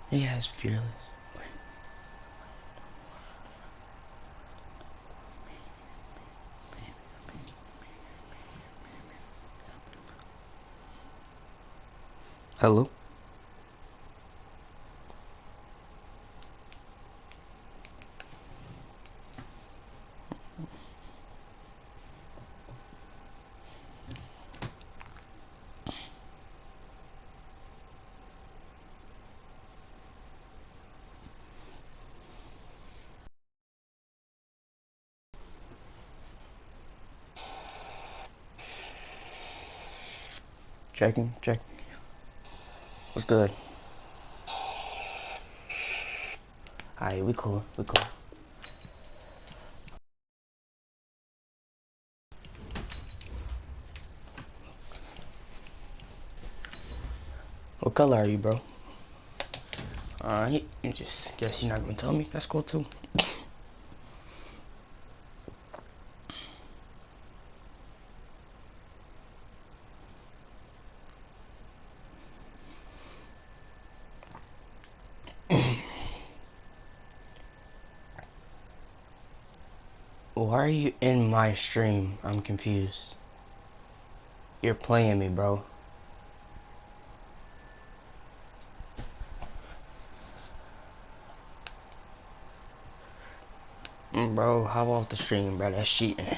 He has fearless. Hello? Checking. What's good? Alright, we cool. What color are you, bro? Alright, you just guess you're not gonna tell me. That's cool too. Why are you in my stream? I'm confused. You're playing me, bro. Bro, how about the stream, bro? That's cheating.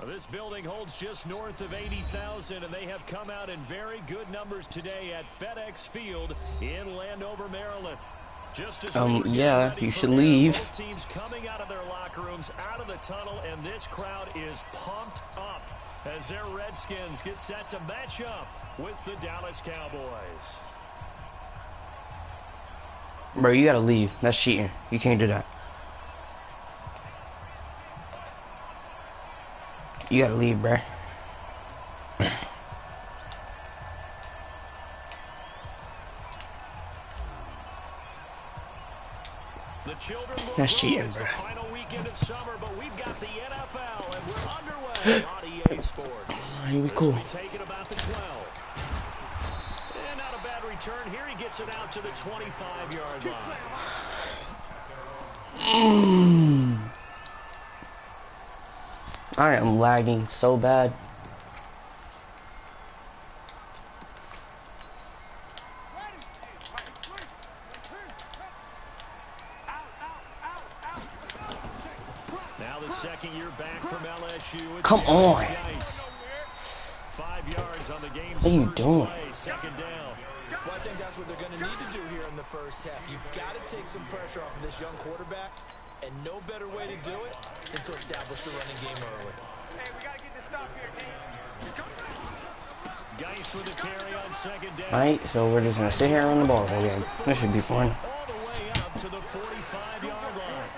This building holds just north of 80,000, and they have come out in very good numbers today at FedEx Field in Landover, Maryland. Just as yeah, you should leave. Both teams coming out of their locker rooms, out of the tunnel, and this crowd is pumped up as their Redskins get set to match up with the Dallas Cowboys. Bro, you gotta leave. That's cheating. You can't do that. You gotta leave, bro. The children That's cheating, bro. The final weekend of summer, but we've got the NFL and we're underway on EA Sports. Here we cool. Taking about the 12. And not a bad return here. He gets it out to the 25-yard line. I am lagging so bad. Now the second year back from LSU. Come on. 5 yards on the game's What are you first doing? play, second down. Well, I think that's what they're going to need to do here in the first half. You've got to take some pressure off of this young quarterback, and no better way to do it than to establish the running game early. Hey, we got to get this stop here, D. Geis with a carry on second down. Alright, so we're just gonna sit here on the ball again. This should be fun. All the way up to the 45-yard line.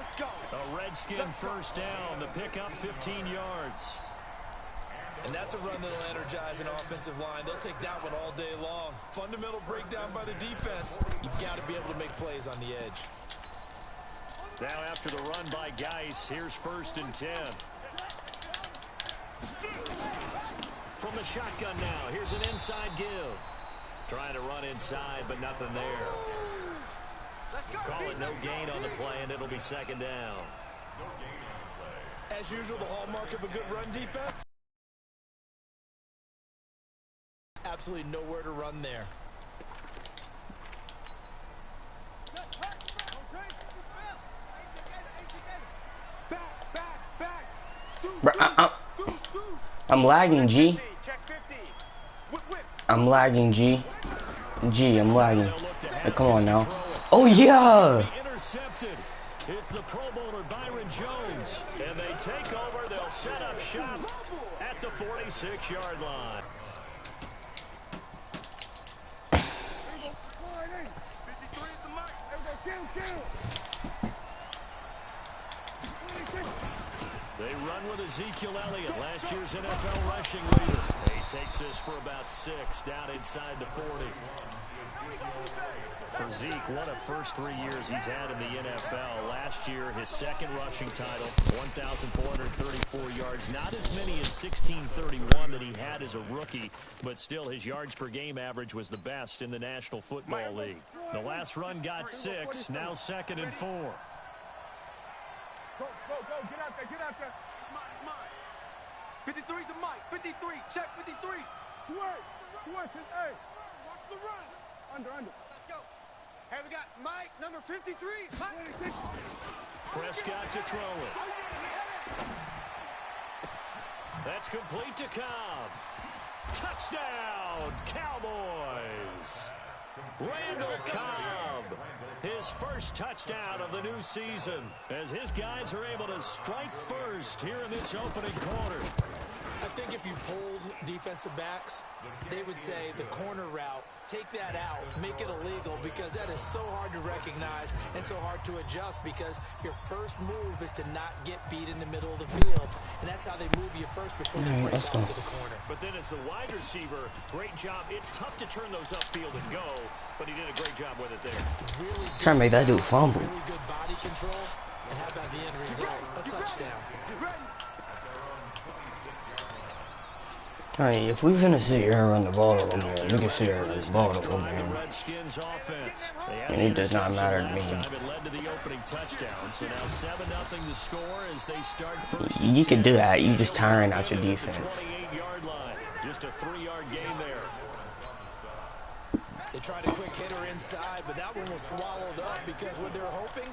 A Redskin first down. The pickup 15 yards. And that's a run that'll energize an offensive line. They'll take that one all day long. Fundamental breakdown by the defense. You've got to be able to make plays on the edge. Now after the run by Geis, here's 1st and 10. From the shotgun now, here's an inside give. Trying to run inside, but nothing there. Call it no gain on the play, and it'll be second down. As usual, the hallmark of a good run defense. Absolutely nowhere to run there. Bro, I'm lagging, G. I'm lagging, G. I'm lagging. Hey, come on now. Oh, yeah! Intercepted. It's the Pro Bowler Byron Jones. And they take over. They'll set up shop at the 46-yard line. They run with Ezekiel Elliott, last year's NFL rushing leader. They Takes this for about 6 down inside the 40. For Zeke, what a first 3 years he's had in the NFL. Last year, his second rushing title, 1,434 yards. Not as many as 1,631 that he had as a rookie, but still his yards per game average was the best in the National Football League. The last run got 6, now 2nd and 4. Go, get out there, get out there. Mine. 53's the Mike, 53, check 53. Swerve, hey. Watch the run. Under. Let's go. Hey, we got Mike, number 53. Mike. Prescott to throw it. That's complete to Cobb. Touchdown, Cowboys. Randall Cobb, his first touchdown of the new season, as his guys are able to strike first here in this opening quarter. I think if you polled defensive backs, they would say the corner route, take that out, make it illegal, because that is so hard to recognize and so hard to adjust, because your first move is to not get beat in the middle of the field, and that's how they move you first before they break off to the corner. But then as the wide receiver, great job. It's tough to turn those upfield and go, but he did a great job with it there. Really Trying to make that dude fumble. really good body control, and how about the end result? A touchdown. Alright, if we're gonna sit here and run the ball over there, we can sit here and run the ball over there. And it does not matter to me. You can do that, you just tiring out your defense. Just a 3-yard gain there. They tried a quick hitter inside, but that one was swallowed up, because what they're hoping,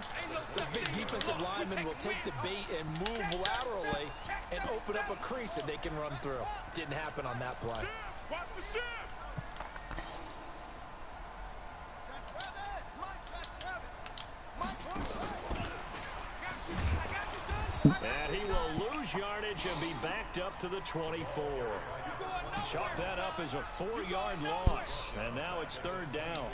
those big defensive linemen will take the bait and move laterally and open up a crease that they can run through. Didn't happen on that play. And he will lose yardage and be backed up to the 24. Chalk that up as a 4-yard loss, and now it's 3rd down.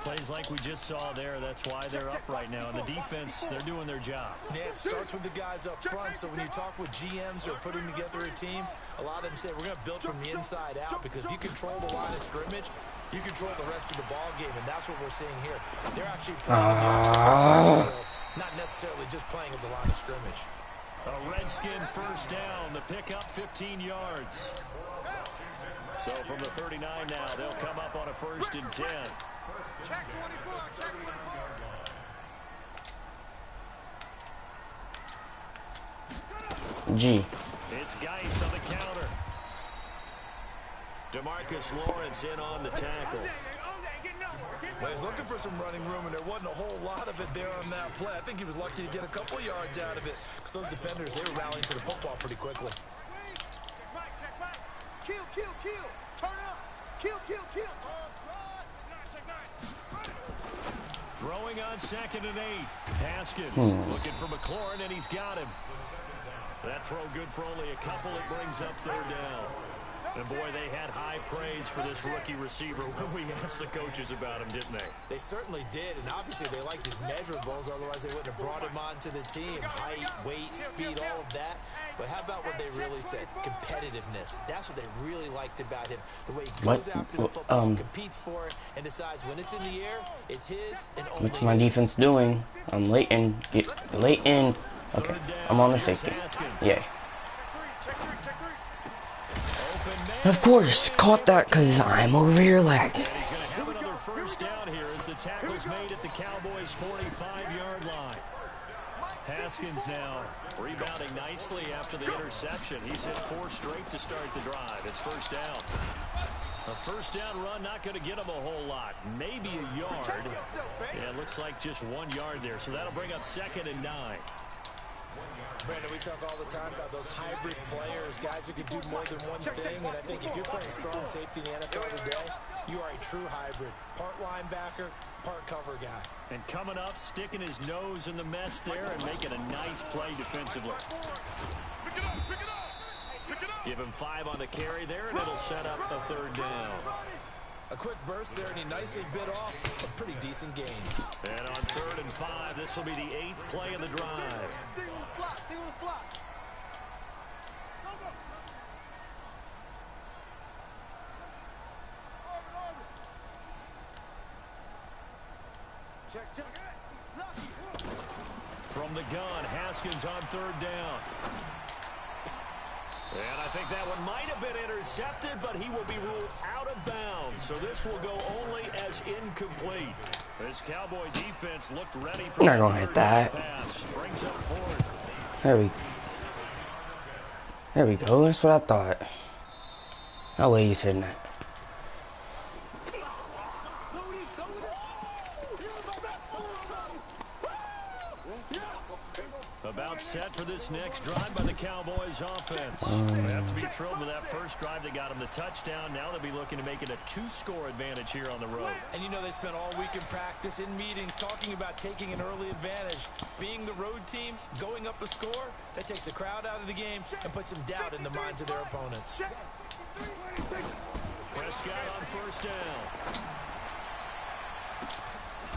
Plays like we just saw there, that's why they're up right now. And the defense, they're doing their job. Yeah, it starts with the guys up front, so when you talk with GMs who are putting together a team, a lot of them say we're going to build from the inside out, because if you control the line of scrimmage, you control the rest of the ball game, and that's what we're seeing here. They're actually playing not necessarily just playing at the line of scrimmage. A Redskin first down, the pickup 15 yards. So from the 39 now, they'll come up on a 1st and 10. Check 24, check 24. G. It's Geis on the counter. DeMarcus Lawrence in on the tackle. Well, he's looking for some running room, and there wasn't a whole lot of it there on that play. I think he was lucky to get a couple of yards out of it, because those defenders, they were rallying to the football pretty quickly. Check back. Kill. Turn up. Kill. Throwing on 2nd and 8. Haskins looking for McLaurin, and he's got him. That throw good for only a couple. It brings up 3rd down. And boy, they had high praise for this rookie receiver when we asked the coaches about him, didn't they? They certainly did, and obviously they liked his measurables, otherwise they wouldn't have brought him onto the team. Height, weight, speed, all of that. But how about what they really said? Competitiveness. That's what they really liked about him. The way he goes after the football, competes for it, and decides when it's in the air, it's his and only his. What's my defense doing? I'm late in. Okay, I'm on the safety. Yay. Of course, caught that because I'm over here lagging. He's going to have another 1st down here as the tackle's made at the Cowboys' 45-yard line. Haskins now rebounding nicely after the interception. He's hit 4 straight to start the drive. It's 1st down. A 1st down run not going to get him a whole lot. Maybe a yard. Yeah, it looks like just 1 yard there. So that'll bring up 2nd and 9. Brandon, we talk all the time about those hybrid players, guys who can do more than one thing, and I think if you're playing strong safety in the NFL today, you are a true hybrid. Part linebacker, part cover guy. And coming up, sticking his nose in the mess there and making a nice play defensively. Give him 5 on the carry there, and it'll set up a 3rd down. A quick burst there, and he nicely bit off a pretty decent gain. And on 3rd and 5, this will be the 8th play of the drive. From the gun, Haskins on third down. And I think that one might have been intercepted, but he will be ruled out of bounds. So this will go only as incomplete. This Cowboy defense looked ready for I'm not gonna hit that. pass. Brings up fourth. There we go. That's what I thought. No way he's hitting that. About set for this next drive by the Cowboys offense. They have to be thrilled with that first drive that got them the touchdown. Now they'll be looking to make it a 2-score advantage here on the road. And you know they spent all week in practice, in meetings, talking about taking an early advantage. Being the road team, going up a score, that takes the crowd out of the game and puts some doubt in the minds of their opponents. Prescott on first down.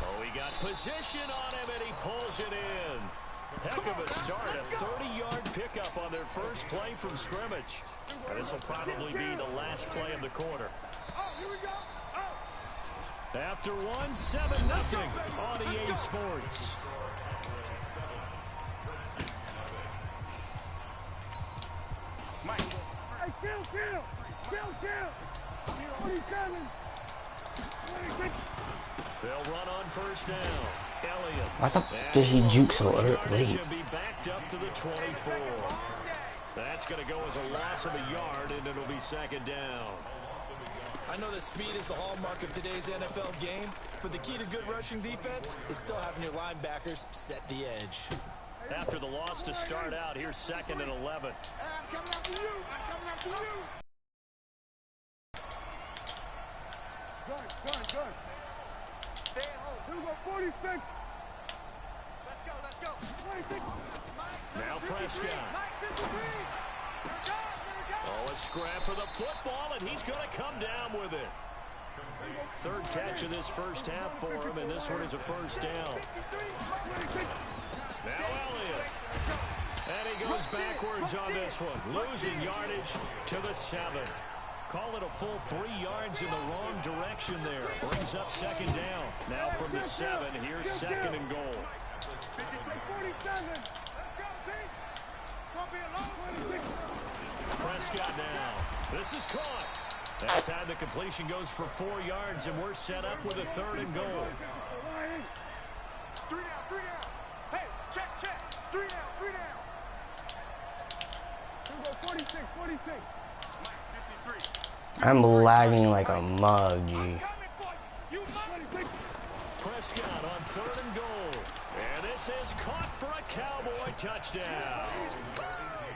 Oh, he got position on him, and he pulls it in. Heck of a start, a 30-yard pickup on their first play from scrimmage. And this will probably be the last play of the quarter. After one, 7-0 on EA Sports. Hey, kill. 27. 26. They'll run on first down. Elliott. Why the fuck did he juke so late? Should be backed up to the 24. That's going to go as a loss of a yard, and it'll be second down. I know that speed is the hallmark of today's NFL game, but the key to good rushing defense is still having your linebackers set the edge. After the loss to start out, here's 2nd and 11. I'm coming after you. Good. Stay at home. 46. Let's go. 26. Now Prescott. Oh, a scrap for the football, and he's going to come down with it. Third catch of this first half for him, and this one is a first down. Now Elliott. And he goes backwards on this one, losing yardage to the 7. Call it a full 3 yards in the wrong direction there. Brings up second down. Now from the 7, here's 2nd and goal. 47. Let's go, team. Won't be alone. Prescott now. This is caught. That time the completion goes for 4 yards, and we're set up with a 3rd and goal. 3 down. Hey, check. 3 down. 46. I'm lagging like a mug, G. Prescott on 3rd and goal. And this is caught for a Cowboy touchdown.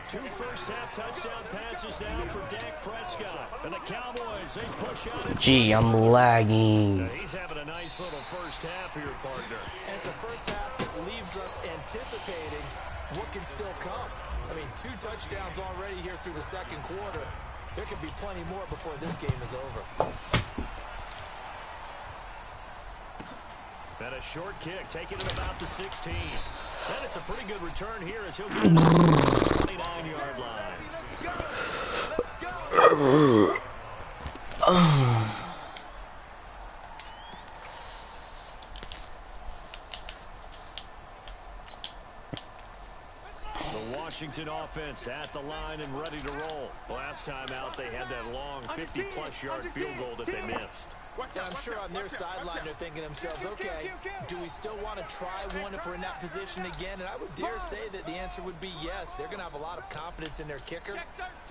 2 first-half touchdown passes now for Dak Prescott. And the Cowboys, they push out. Gee, I'm lagging. He's having a nice little first half here, partner. And it's a first half that leaves us anticipating what can still come. I mean, 2 touchdowns already here through the second quarter. There could be plenty more before this game is over. And a short kick, taking it about the 16. And it's a pretty good return here as he'll get it to the 29-yard line. The Washington offense at the line and ready to roll. Last time out, they had that long 50-plus yard field goal that they missed. And I'm sure on their sideline they're thinking to themselves, okay, do we still want to try one if we're in that position again? And I would dare say that the answer would be yes. They're going to have a lot of confidence in their kicker.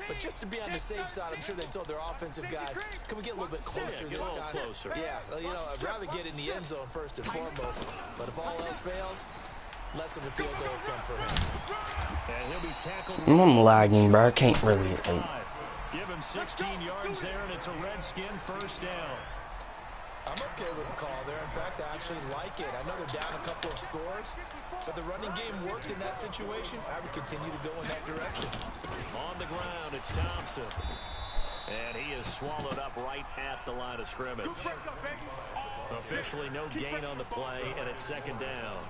But just to be on the safe side, I'm sure they told their offensive guys, can we get a little bit closer this time? Closer. Yeah, well, you know, I'd rather get in the end zone first and foremost. But if all else fails, less of a field goal attempt for him. And he'll be tackled. I'm lagging, bro. I can't really. Give him 16 yards there, and it's a Redskin first down. I'm okay with the call there. In fact, I actually like it. I know they're down a couple of scores, but the running game worked in that situation. I would continue to go in that direction. On the ground, it's Thompson. And he is swallowed up right at the line of scrimmage. Officially no gain on the play, and it's second down.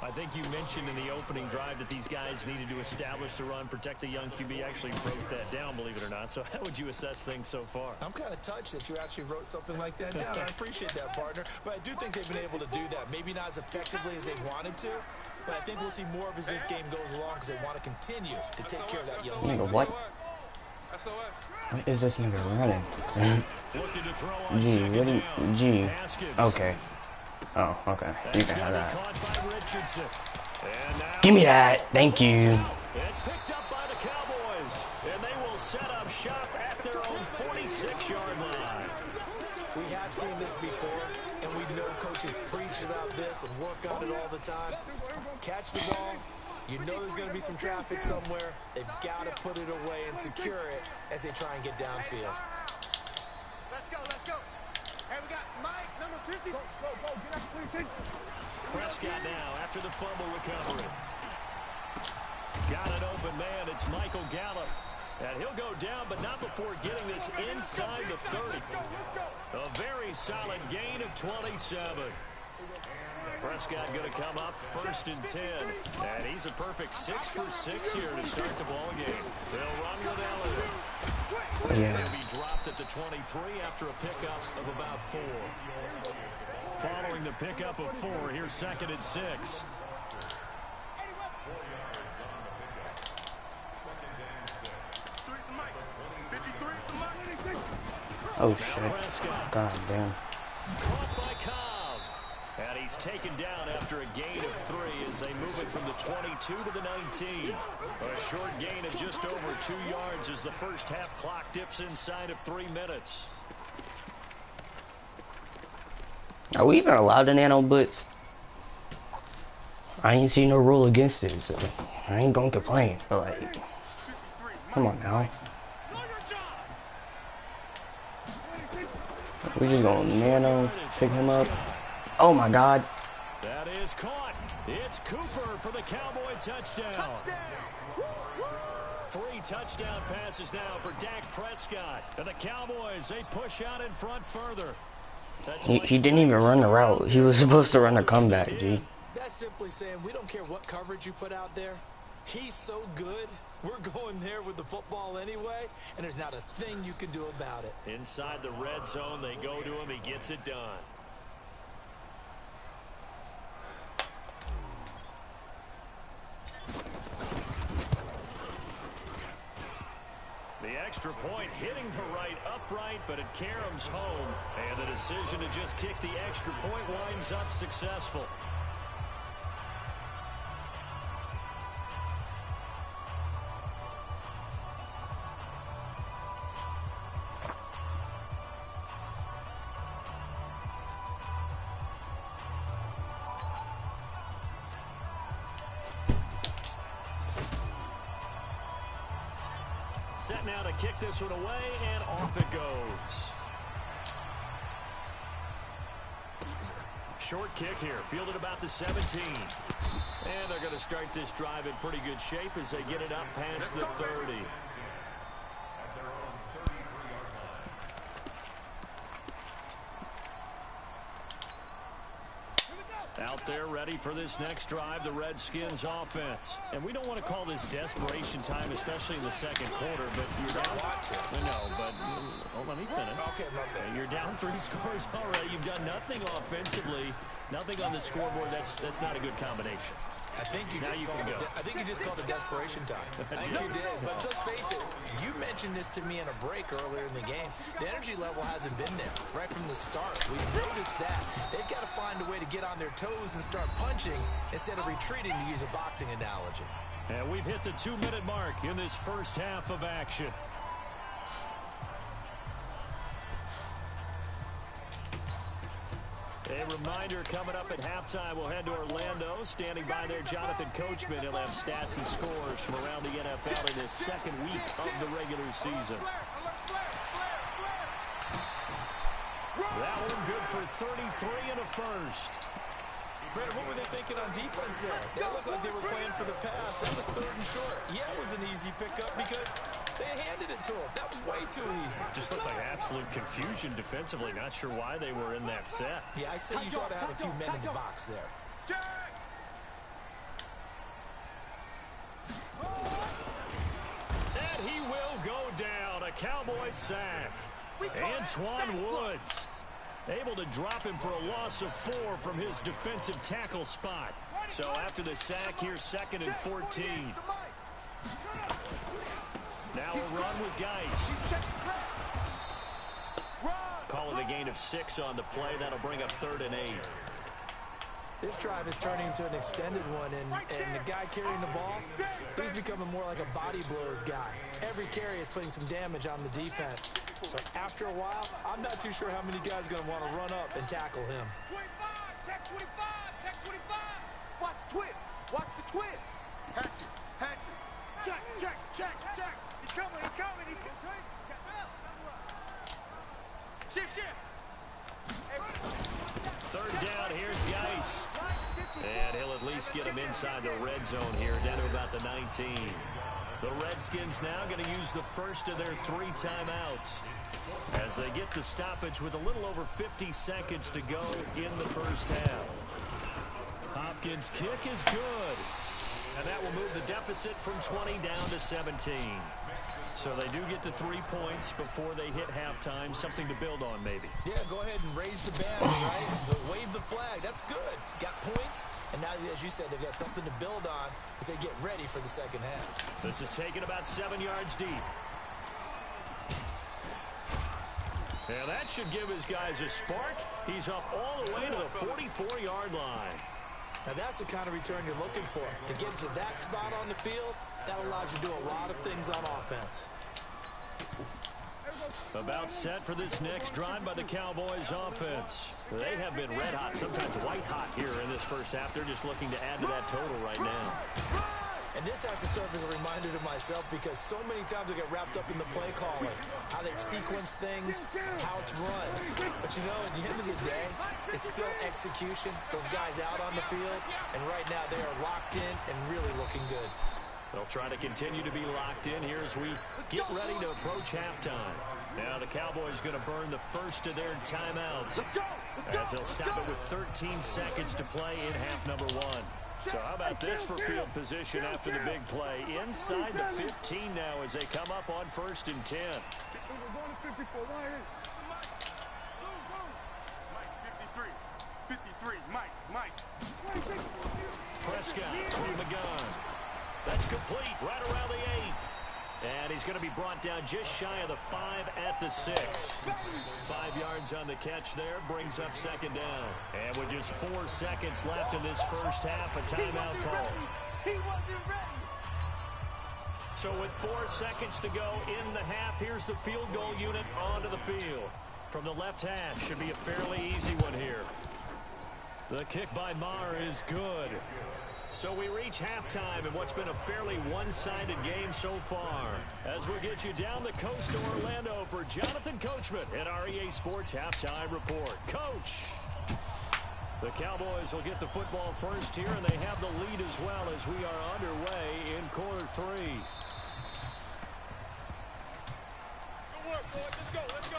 I think you mentioned in the opening drive that these guys needed to establish the run, protect the young QB. Actually wrote that down, believe it or not. So how would you assess things so far? I'm kind of touched that you actually wrote something like that down. I appreciate that, partner. But I do think they've been able to do that. Maybe not as effectively as they wanted to, but I think we'll see more of as this game goes along because they want to continue to take care of that young Nigga, QB. what? What is this nigga running? Looking to throw on G, second what do you, down. G. Haskins. Okay. Oh, okay. You That's can going have to be that. caught by Richardson. And now Give me that. Thank you. it's picked up by the Cowboys, and they will set up shop at their own 46-yard line. We have seen this before, and we know coaches preach about this and work on it all the time. Catch the ball. You know there's going to be some traffic somewhere. They've got to put it away and secure it as they try and get downfield. Let's go, let's go. Hey, we got Mike, number 50. Go, get up, please. Prescott now after the fumble recovery. Got an open man. It's Michael Gallup. And he'll go down, but not before getting this inside the 30. A very solid gain of 27. Prescott going to come up 1st and 10. And he's a perfect 6 for 6 here to start the ball game. They'll run with Elliott. Yeah. He'll be dropped at the 23 after a pickup of about 4. Following the pickup of 4, here's 2nd and 6. Oh, shit. God damn. Caught by Cobb. And he's taken down after a gain of 3 as they move it from the 22 to the 19. A short gain of just over 2 yards as the first half clock dips inside of 3 minutes. Are we even allowed to nano blitz? I ain't seen no rule against it, so I ain't gonna complain. But like, come on now. We just gonna nano pick him up. Oh my God. That is caught. It's Cooper for the Cowboy touchdown. 3 touchdown passes now for Dak Prescott. And the Cowboys, they push out in front further. He didn't even run the route. He was supposed to run a comeback, G. That's simply saying we don't care what coverage you put out there. He's so good. We're going there with the football anyway, and there's not a thing you can do about it. Inside the red zone, they go to him. He gets it done. The extra point hitting the right upright, but it caroms home. And the decision to just kick the extra point winds up successful. Set now to kick this one away, and off it goes. Short kick here, fielded about the 17. And they're going to start this drive in pretty good shape as they get it up past the 30. Out there ready for this next drive, the Redskins offense. And we don't want to call this desperation time, especially in the second quarter, but you're down. I know, but let me finish. Okay, my bad. You're down 3 scores already. You've done nothing offensively, nothing on the scoreboard. That's not a good combination. I think you just called it desperation time. I think you did. But let's face it, you mentioned this to me in a break earlier in the game. The energy level hasn't been there right from the start. We've noticed that. They've got to find a way to get on their toes and start punching instead of retreating, to use a boxing analogy. And we've hit the 2-minute mark in this first half of action. A reminder coming up at halftime, we'll head to Orlando. Standing by there, Jonathan Coachman. He'll have stats and scores from around the NFL in this second week of the regular season. That one good for 33 and a first. Brandon, what were they thinking on defense there? They looked like they were playing for the pass. That was 3rd and short. Yeah, it was an easy pickup because they handed it to him. That was way too easy. Just looked like absolute confusion defensively. Not sure why they were in that set. Yeah, I'd say you ought to have a few men in the box there. Cowboys sack. Antoine Woods able to drop him for a loss of 4 from his defensive tackle spot. So after the sack, here's 2nd and 14. Now a run with Geis. Call it a gain of 6 on the play. That'll bring up 3rd and 8. This drive is turning into an extended one, and the guy carrying the ball, he's becoming more like a body blows guy. Every carry is putting some damage on the defense. So after a while, I'm not too sure how many guys are going to want to run up and tackle him. 25, check 25, check 25. Watch the twist, watch the twist. Hatchet, hatchet. Check, check, check, check. He's coming, he's coming, he's coming. Shift, shift. 3rd down, here's Geis. And he'll at least get him inside the red zone here, down to about the 19. The Redskins now going to use the first of their 3 timeouts as they get the stoppage with a little over 50 seconds to go in the first half. Hopkins' kick is good. And that will move the deficit from 20 down to 17. So they do get to 3 points before they hit halftime. Something to build on, maybe. Yeah, go ahead and raise the banner, right? Wave the flag. That's good. Got points, and now, as you said, they've got something to build on as they get ready for the second half. This is taken about 7 yards deep. And that should give his guys a spark. He's up all the way to the 44-yard line. Now, that's the kind of return you're looking for. To get to that spot on the field, that allows you to do a lot of things on offense. About set for this next drive by the Cowboys offense. They have been red hot, sometimes white hot here in this first half. They're just looking to add to that total right now. And this has to serve as a reminder to myself because so many times I get wrapped up in the play calling, how they've sequenced things, how it's run. But you know, at the end of the day, it's still execution. Those guys out on the field, and right now they are locked in and really looking good. They'll try to continue to be locked in here as we get ready to approach halftime. Now the Cowboys going to burn the first of their timeouts as they'll stop it with 13 seconds to play in half number 1. So how about this for field position after the big play? Inside the 15 now as they come up on 1st and 10. Mike, 53, Mike. Prescott through the gun. That's complete right around the 8. And he's going to be brought down just shy of the 5 at the 6. 5 yards on the catch there brings up 2nd down. And with just 4 seconds left in this first half, a timeout call. He wasn't ready. So with 4 seconds to go in the half, here's the field goal unit onto the field. From the left hash, should be a fairly easy one here. The kick by Maher is good. So we reach halftime in what's been a fairly one-sided game so far. As we get you down the coast to Orlando for Jonathan Coachman at our EA Sports Halftime Report. Coach! The Cowboys will get the football first here, and they have the lead as well as we are underway in quarter 3. Good work, boys. Let's go, let's go.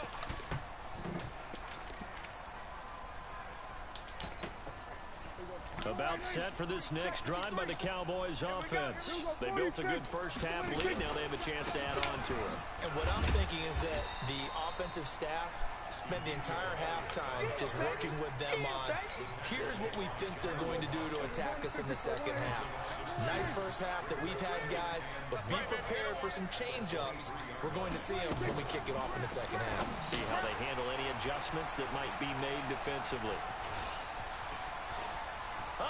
About set for this next drive by the Cowboys offense. They built a good first half lead. Now they have a chance to add on to it. And what I'm thinking is that the offensive staff spent the entire halftime just working with them on, here's what we think they're going to do to attack us in the second half. Nice first half that we've had, guys, but be prepared for some change-ups. We're going to see them when we kick it off in the second half. See how they handle any adjustments that might be made defensively.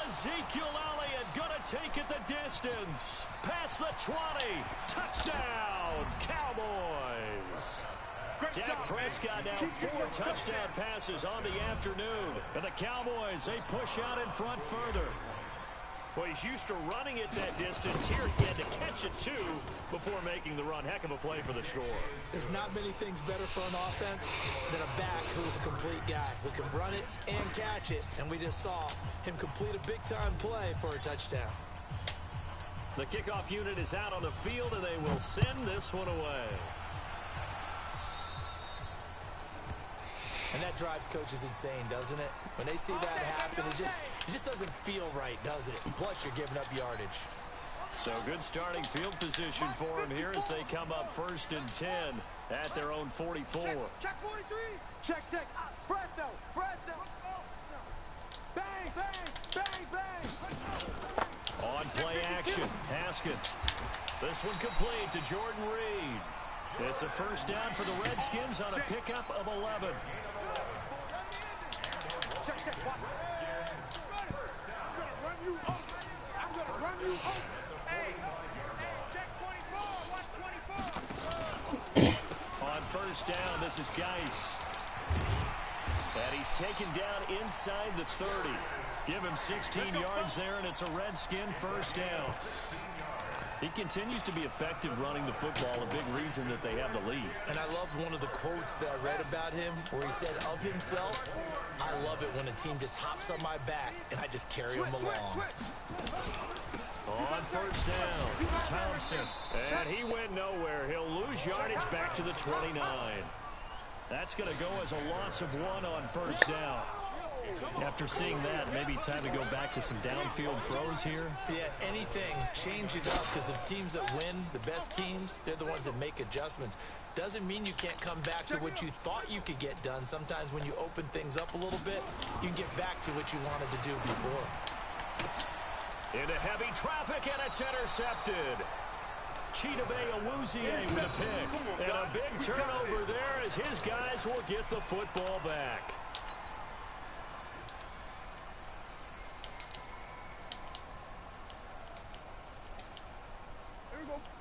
Ezekiel Elliott gonna take it the distance. Past the 20. Touchdown, Cowboys. Dak Prescott now 4 touchdown passes on the afternoon. And the Cowboys, they push out in front further. Well, he's used to running it that distance. Here he had to catch it, too, before making the run. Heck of a play for the score. There's not many things better for an offense than a back who's a complete guy who can run it and catch it. And we just saw him complete a big-time play for a touchdown. The kickoff unit is out on the field, and they will send this one away. And that drives coaches insane, doesn't it? When they see that happen, it just doesn't feel right, does it? Plus, you're giving up yardage. So good starting field position for him here as they come up 1st and 10. at their own 44. Check 43. Check. Presto. Bang, bang. On play action, Haskins. This one complete to Jordan Reed. It's a first down for the Redskins on a pickup of 11. Check. Watch. I'm gonna run you over. Hey, check 24. Watch 24. On first down, this is Geis. And he's taken down inside the 30. Give him 16 yards there, and it's a Redskin first down. He continues to be effective running the football, a big reason that they have the lead. And I love one of the quotes that I read about him where he said of himself, I love it when a team just hops on my back and I just carry them along. On first down, Thompson. And he went nowhere. He'll lose yardage back to the 29. That's going to go as a loss of 1 on first down. After seeing that, maybe time to go back to some downfield throws here. Yeah, anything. Change it up, because the teams that win, the best teams, they're the ones that make adjustments. Doesn't mean you can't come back to what you thought you could get done. Sometimes when you open things up a little bit, you can get back to what you wanted to do before. Into heavy traffic, and it's intercepted. Chidobe Awuzie with a pick. And a big turnover there as his guys will get the football back.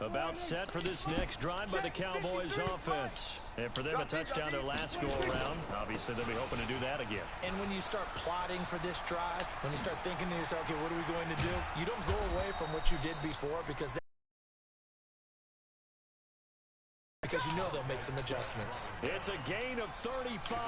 About set for this next drive by the Cowboys offense. And for them, a touchdown their last go-around. Obviously, they'll be hoping to do that again. And when you start plotting for this drive, when you start thinking to yourself, okay, what are we going to do? You don't go away from what you did before because you know they'll make some adjustments. It's a gain of 35.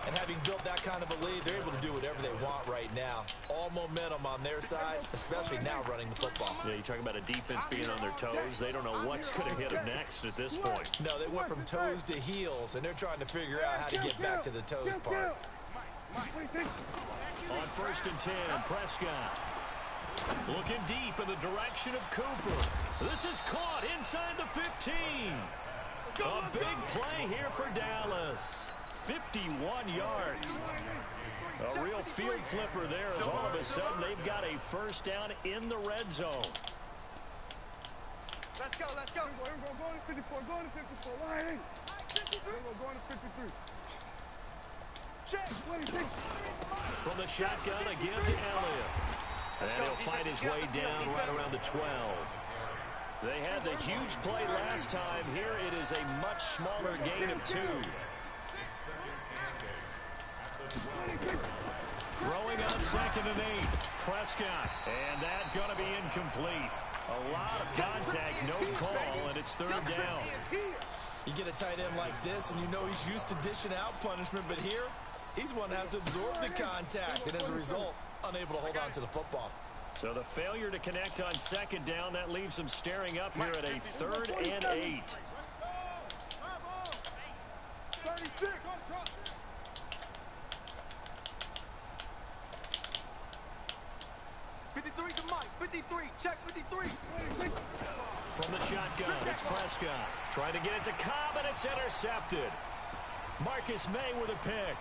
And having built that kind of a lead, they're able to do whatever they want right now. All momentum on their side, especially now running the football. Yeah, you talk about a defense being on their toes. They don't know what's going to hit them next at this point. No, they went from toes to heels, and they're trying to figure out how to get back to the toes part. On first and 10, Prescott. Looking deep in the direction of Cooper. This is caught inside the 15. A big play here for Dallas. 51 yards. A real field flipper there as all of a sudden they've got a first down in the red zone. Let's go. Go to 54. Go to 54. Line. Go to 53. Check. 26. From the shotgun again to Elliott. And he'll find his way down right around the 12. They had the huge play last time. Here it is a much smaller gain of 2. Throwing on second and 8. Prescott. And that's going to be incomplete. A lot of contact, no call, and it's third down. You get a tight end like this, and you know he's used to dishing out punishment, but here, he's one that has to absorb the contact, and as a result, unable to hold on to the football. So the failure to connect on second down, that leaves them staring up here at a 3rd and 8. 36. 53 to Mike. 53. Check 53. From the shotgun, it's Prescott. Trying to get it to Cobb, and it's intercepted. Marcus May with a pick.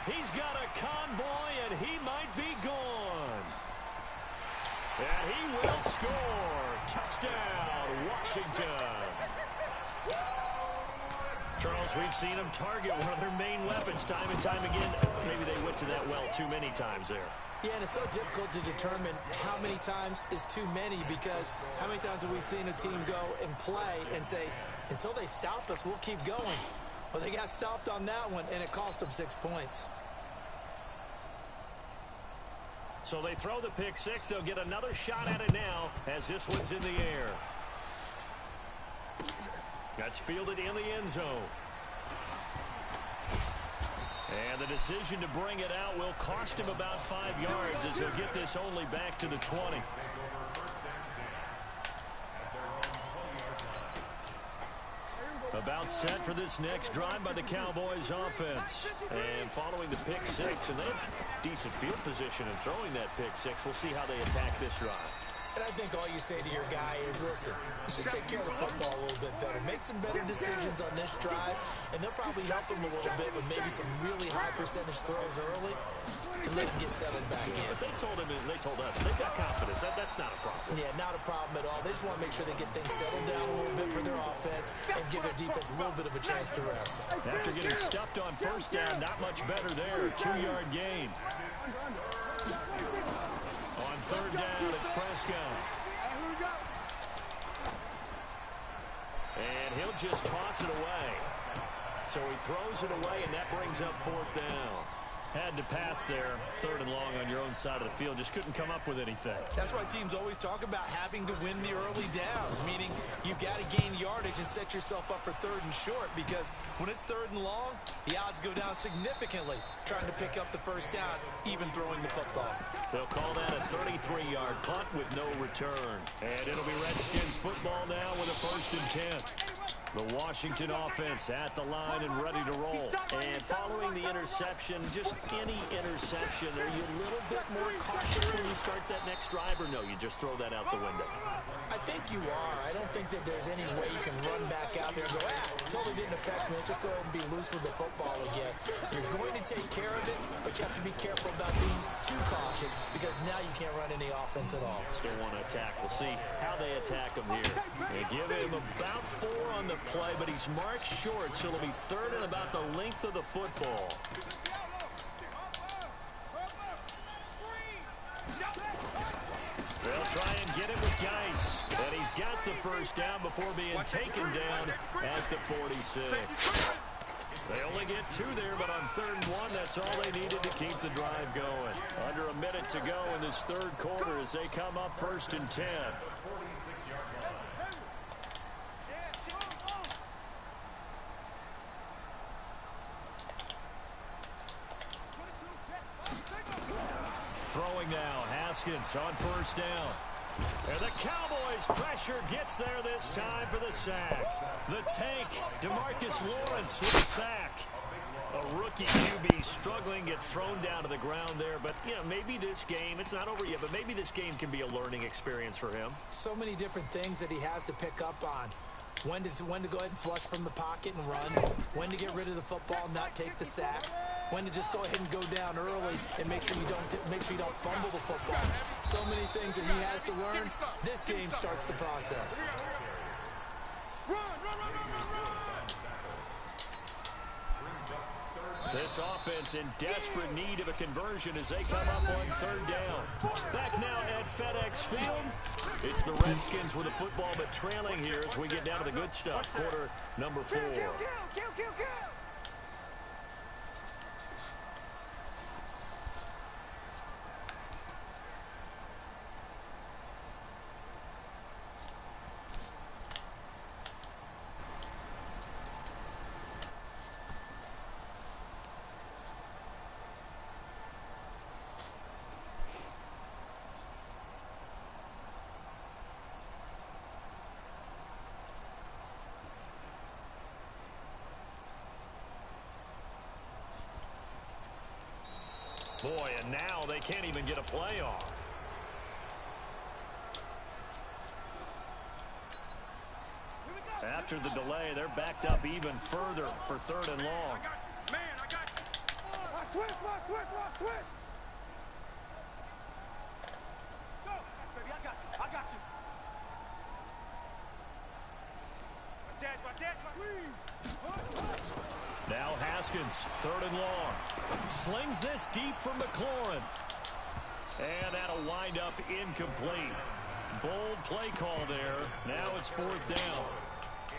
He's got a convoy, and he might be gone. And he will score. Touchdown, Washington. Charles, we've seen them target one of their main weapons time and time again. Maybe they went to that well too many times there. Yeah, and it's so difficult to determine how many times is too many, because how many times have we seen a team go and play and say, until they stop us, we'll keep going. Well, they got stopped on that one, and it cost them 6 points. So they throw the pick six. They'll get another shot at it now as this one's in the air. That's fielded in the end zone. And the decision to bring it out will cost him about 5 yards as he'll get this only back to the 20. About set for this next drive by the Cowboys offense. And following the pick six, and they have decent field position in throwing that pick six. We'll see how they attack this drive. And I think all you say to your guy is, listen, let's just take care of the football a little bit better. Make some better decisions on this drive, and they'll probably help him a little bit with maybe some really high percentage throws early to let him get settled back in. But they told us, they've got confidence. That's not a problem. Yeah, not a problem at all. They just want to make sure they get things settled down a little bit for their offense and give their defense a little bit of a chance to rest. After getting stuffed on first down, not much better there. 2-yard gain. On third down, it's Prescott. And he'll just toss it away. So he throws it away, and that brings up fourth down. Had to pass there, third and long on your own side of the field. Just couldn't come up with anything. That's why teams always talk about having to win the early downs, meaning you've got to gain yardage and set yourself up for third and short, because when it's third and long, the odds go down significantly trying to pick up the first down, even throwing the football. They'll call that a 33-yard punt with no return. And it'll be Redskins football now with a 1st and 10. The Washington offense at the line and ready to roll. And following the interception, just any interception, are you a little bit more cautious when you start that next drive, or no, you just throw that out the window? I think you are. I don't think that there's any way you can run back out there and go, totally didn't affect me. Let's just go ahead and be loose with the football again. You're going to take care of it, but you have to be careful about being too cautious, because now you can't run any offense at all. Still want to attack. We'll see how they attack him here. They give him about 4 on the play, but he's marked short, so it'll be third and about the length of the football. They'll try and get him with Geis, and he's got the first down before being taken down at the 46. They only get 2 there, but on third and 1, that's all they needed to keep the drive going. Under a minute to go in this third quarter as they come up 1st and 10. Throwing now, Haskins on first down. And the Cowboys' pressure gets there this time for the sack. The tank, DeMarcus Lawrence with a sack. A rookie QB struggling, gets thrown down to the ground there. But, you know, maybe this game, it's not over yet, but maybe this game can be a learning experience for him. So many different things that he has to pick up on. When to go ahead and flush from the pocket and run. When to get rid of the football, not take the sack. When to just go ahead and go down early and make sure you don't fumble the football. So many things that he has to learn. This game starts the process. This offense in desperate need of a conversion as they come up on third down. Back now at FedEx Field. It's the Redskins with the football, but trailing here as we get down to the good stuff. Quarter number 4. Boy, and now they can't even get a play off. After the delay, they're backed up even further for third and long. Man, I got you. Watch switch. Go, baby, I got you. Watch it. Now Haskins, third and long. Slings this deep for McLaurin. And that'll wind up incomplete. Bold play call there. Now it's fourth down.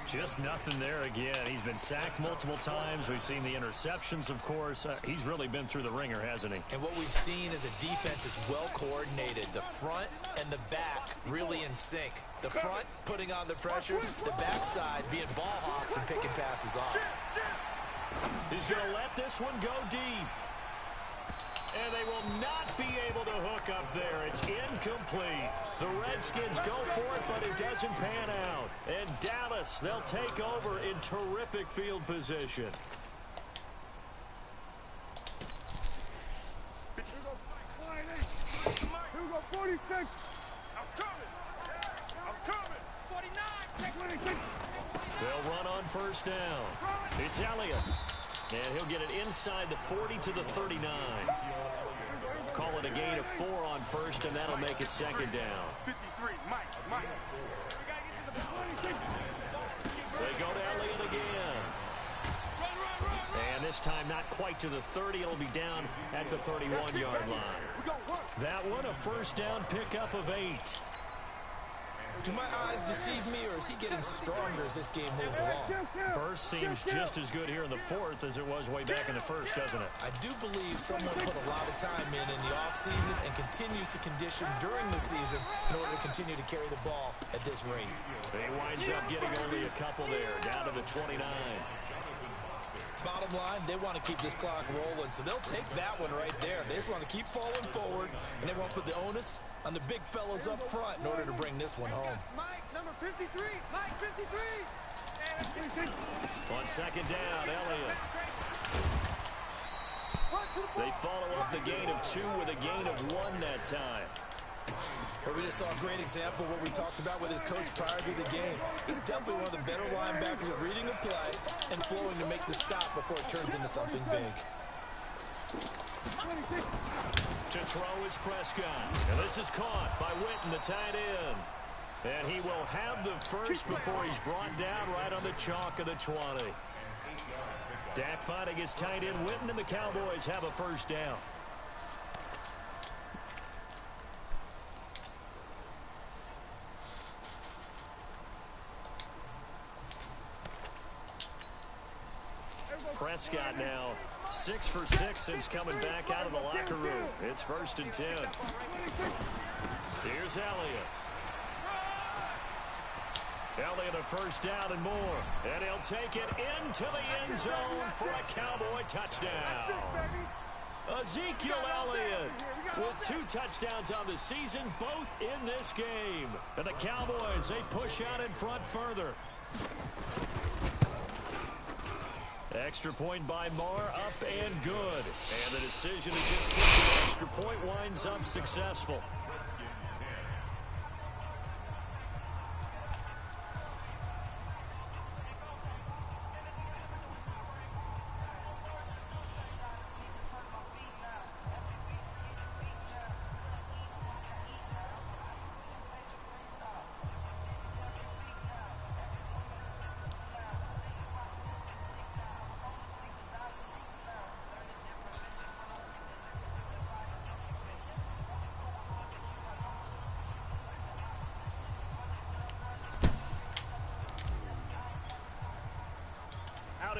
Just nothing there again. He's been sacked multiple times. We've seen the interceptions, of course. He's really been through the ringer, hasn't he? And what we've seen is a defense is well coordinated. The front and the back really in sync. The front putting on the pressure, the backside being ball hawks and picking passes off. He's going to let this one go deep. And they will not be able to hook up there. It's incomplete. The Redskins go for it, but it doesn't pan out. And Dallas, they'll take over in terrific field position. Here we go, 46. I'm coming. 49. They'll run on first down. It's Elliott. And he'll get it inside the 40 to the 39. Call it a gain of 4 on first, and that'll make it second down. 53, Mike. They go to Elliott again. And this time not quite to the 30. It'll be down at the 31-yard line. That one a first down pickup of 8. Do my eyes deceive me, or is he getting stronger as this game moves along? Burst seems just as good here in the fourth as it was way back in the first, doesn't it? I do believe someone put a lot of time in the offseason and continues to condition during the season in order to continue to carry the ball at this rate. He winds up getting only a couple there, down to the 29. Bottom line, they want to keep this clock rolling, so they'll take that one right there. They just want to keep falling forward, and they won't put the onus on the big fellas up front in order to bring this one home. Mike, number 53. Mike, 53. On second down, Elliott. They follow up the gain of 2 with a gain of 1 that time. But we just saw a great example of what we talked about with his coach prior to the game. He's definitely one of the better linebackers at reading a play and flowing to make the stop before it turns into something big. To throw is Prescott. And this is caught by Witten, the tight end. And he will have the first before he's brought down right on the chalk of the 20. Dak finding his tight end Witten, and the Cowboys have a first down. Prescott now 6 for 6 since coming back out of the locker room. It's first and 10. Here's Elliott. Elliott a first down and more. And he'll take it into the end zone for a Cowboy touchdown. Ezekiel Elliott with 2 touchdowns on the season, both in this game. And the Cowboys, they push out in front further. Extra point by Marr, up and good. And the decision to just kick the extra point winds up successful.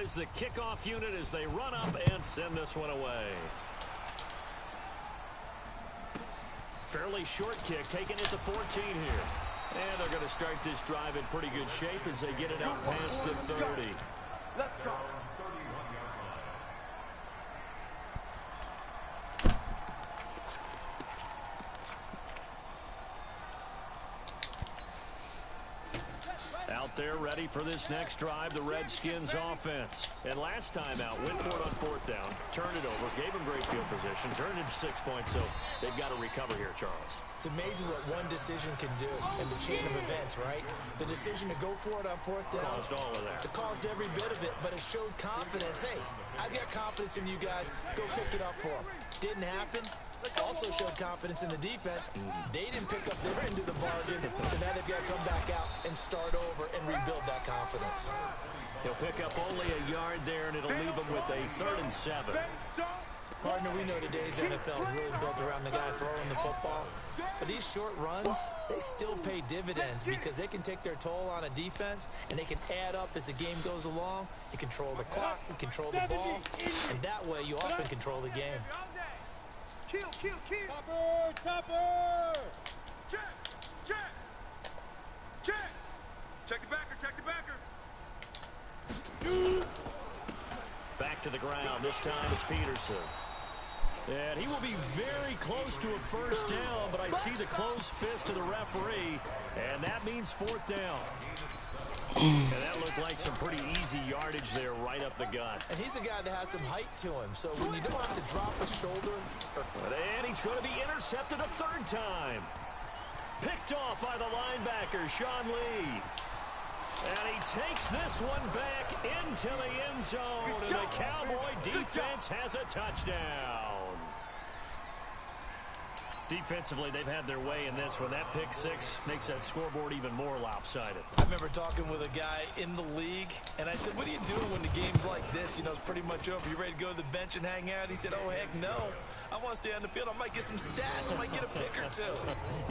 Is the kickoff unit as they run up and send this one away. Fairly short kick, taken at the 14 here. And they're going to start this drive in pretty good shape as they get it out past the 30. Let's go. Out there ready for this next drive, the Redskins offense. And last time out, went for it on 4th down, turned it over, gave them great field position, turned it to 6 points, so they've got to recover here, Charles. It's amazing what one decision can do in the chain of events, right? The decision to go for it on 4th down. Caused all of that. It caused every bit of it, but it showed confidence. Hey, I've got confidence in you guys. Go pick it up for them. Didn't happen. Also showed confidence in the defense. They didn't pick up their end of the bargain, so now they've got to come back out and start over and rebuild that confidence. He'll pick up only a yard there, and it'll leave him with a 3rd and 7. Partner, we know today's NFL is really built around the guy throwing the football. But these short runs, they still pay dividends because they can take their toll on a defense, and they can add up as the game goes along. You control the clock, you control the ball, and that way you often control the game. Kill. Topper. Check. Check the backer. Back to the ground. This time it's Peterson. And he will be very close to a first down, but I see the closed fist of the referee, and that means 4th down. And that looked like some pretty easy yardage there right up the gut. And he's a guy that has some height to him, so when you don't have to drop a shoulder. And he's going to be intercepted a 3rd time. Picked off by the linebacker, Sean Lee. And he takes this one back into the end zone. And the Cowboy defense has a touchdown. Defensively, they've had their way in this one. That pick six makes that scoreboard even more lopsided. I remember talking with a guy in the league, and I said, what are you doing when the game's like this? You know, it's pretty much over. You ready to go to the bench and hang out? He said, oh, heck no. I want to stay on the field. I might get some stats. I might get a pick or two.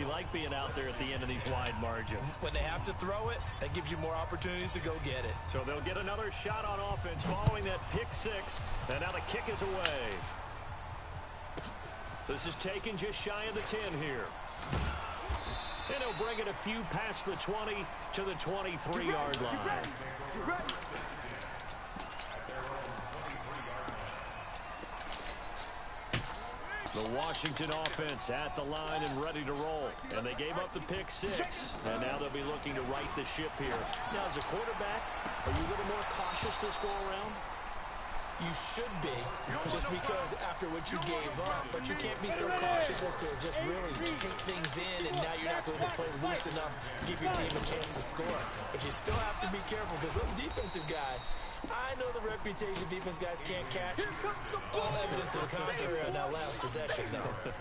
You like being out there at the end of these wide margins. When they have to throw it, that gives you more opportunities to go get it. So they'll get another shot on offense following that pick six, and now the kick is away. This is taken just shy of the 10 here. And he'll bring it a few past the 20 to the 23-yard line. The Washington offense at the line and ready to roll. And they gave up the pick six. And now they'll be looking to right the ship here. Now, as a quarterback, are you a little more cautious this go around? You should be, just because after what you gave up, but you can't be so cautious as to just really take things in, and now you're not going to play loose enough to give your team a chance to score. But you still have to be careful, because those defensive guys, I know the reputation defense guys can't catch. All evidence to the contrary on that last possession, though.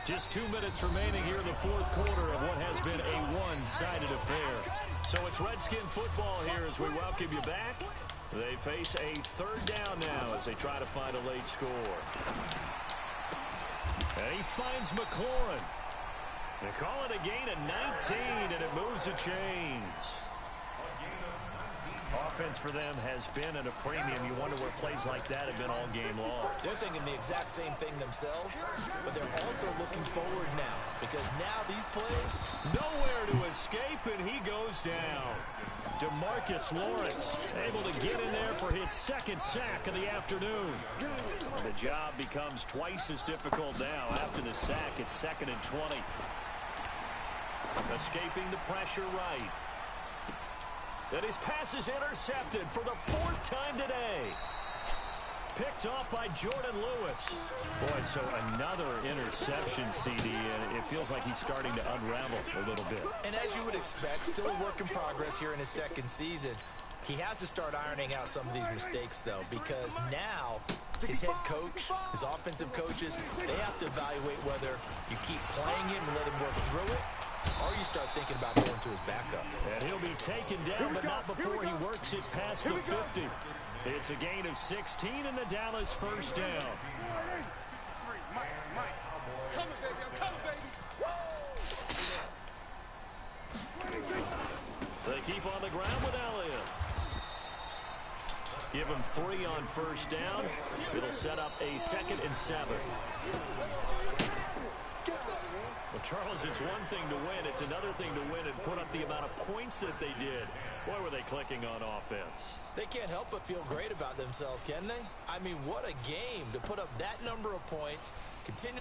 Just 2 minutes remaining here in the fourth quarter of what has been a one-sided affair. So it's Redskin football here as we welcome you back. They face a third down now as they try to find a late score. And he finds McLaurin. They call it a gain of 19, and it moves the chains. Offense for them has been at a premium. You wonder where plays like that have been all game long. They're thinking the exact same thing themselves, but they're also looking forward now, because now these plays... Nowhere to escape, and he goes down. DeMarcus Lawrence able to get in there for his second sack of the afternoon. The job becomes twice as difficult now. After the sack, it's 2nd and 20. Escaping the pressure right. And his pass is intercepted for the 4th time today. Picked off by Jordan Lewis. Boy, so another interception, CD, and it feels like he's starting to unravel a little bit. And as you would expect, still a work in progress here in his second season. He has to start ironing out some of these mistakes, though, because now his head coach, his offensive coaches, they have to evaluate whether you keep playing him and let him work through it, or you start thinking about going to his backup. And he'll be taken down, but not before he works it past the 50. It's a gain of 16 and the Dallas first down. They keep on the ground with Elliott. Give him 3 on first down. It'll set up a 2nd and 7. Well, Charles, it's one thing to win. It's another thing to win and put up the amount of points that they did. Boy, were they clicking on offense. They can't help but feel great about themselves, can they? I mean, what a game to put up that number of points. Continue.